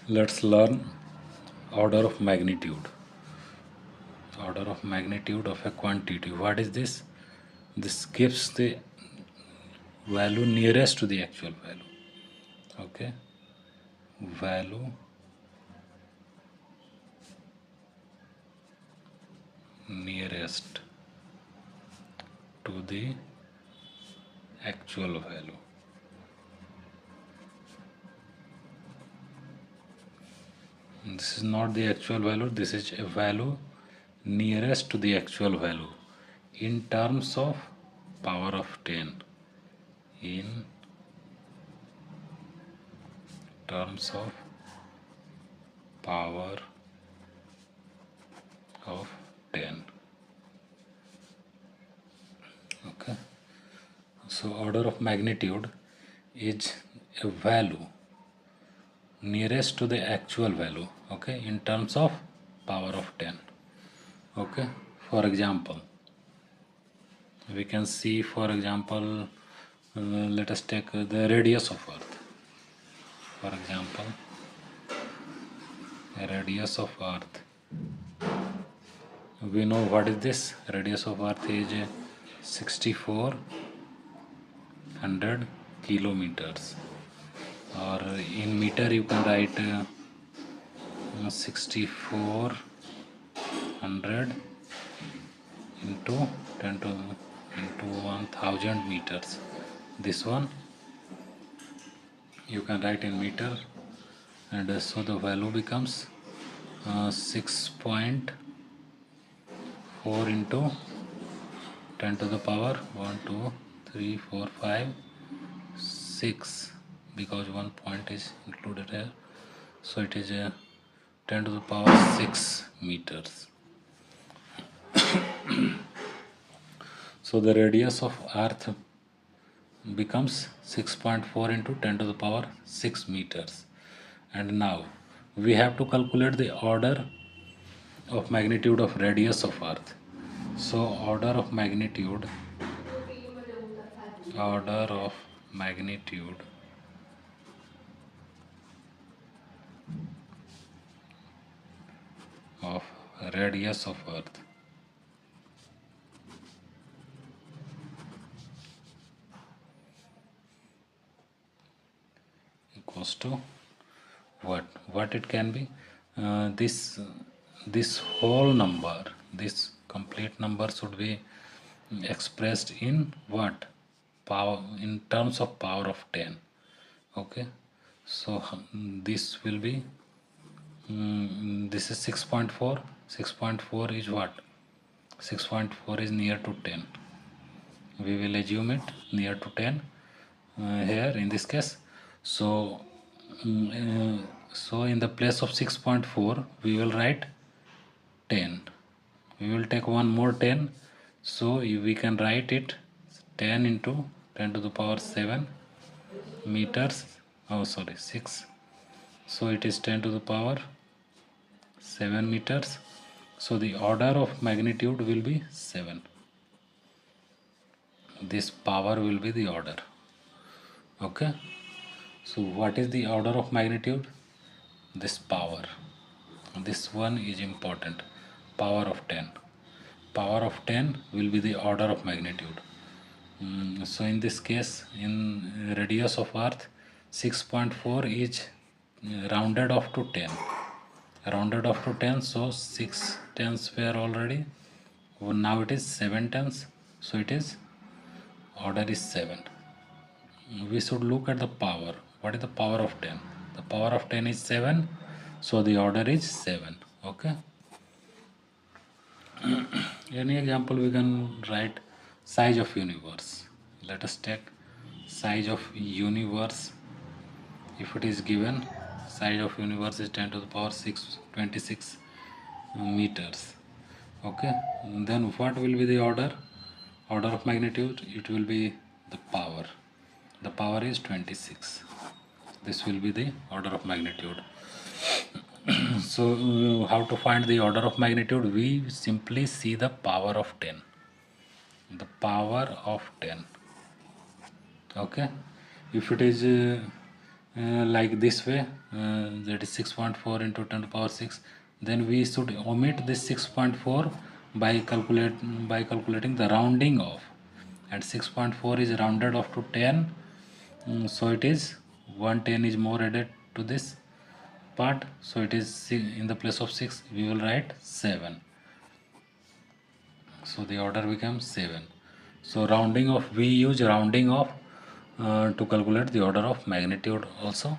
Let's learn order of magnitude. Order of magnitude of a quantity. What is this? This gives the value nearest to the actual value. Okay, value nearest to the actual value. This is not the actual value, this is a value nearest to the actual value in terms of power of 10. In terms of power of 10. Okay, so order of magnitude is a value nearest to the actual value, okay, in terms of power of 10. Okay, for example, we can see, for example, let us take the radius of earth. For example, radius of earth, we know what is this. Radius of earth is 6400 kilometers, or in meter you can write 6400 into 10 to into 1000 meters. This one you can write in meter, and so the value becomes 6.4 into 10 to the power 1 2 3 4 5 6, because one point is included here, so it is 10 to the power 6 meters. So the radius of earth becomes 6.4 into 10 to the power 6 meters. And now we have to calculate the order of magnitude of radius of earth. So order of magnitude of radius of earth equals to what it can be. This whole number, this complete number should be expressed in what? Power, in terms of power of 10. Okay, so this will be this is 6.4. 6.4 is what? 6.4 is near to 10. We will assume it near to 10 here in this case. So so in the place of 6.4 we will write 10. We will take one more 10, so we can write it 10 into 10 to the power 7 meters. Oh sorry, 6. So it is 10 to the power 7 meters. So the order of magnitude will be 7. This power will be the order. Okay, so what is the order of magnitude? This power, this one is important. Power of 10. Power of 10 will be the order of magnitude. So in this case, in radius of earth, 6.4 is rounded off to 10. Rounded off to 10, so 6 tens were already. Now it is 7 tens, so it is order is 7. We should look at the power. What is the power of 10? The power of 10 is 7, so the order is 7. Okay. Any example we can write. Size of universe. Let us take size of universe. If it is given, size of universe is 10 to the power 26 meters. Okay, then what will be the order of magnitude? It will be the power. The power is 26. This will be the order of magnitude. So how to find the order of magnitude? We simply see the power of 10. The power of 10. Okay, if it is like this way, that is 6.4 into 10 to the power 6. Then we should omit this 6.4 by calculating the rounding off, and 6.4 is rounded off to 10. So it is 110 is more added to this part, so it is in the place of 6 we will write 7. So the order becomes 7. So rounding off, we use rounding off to calculate the order of magnitude also.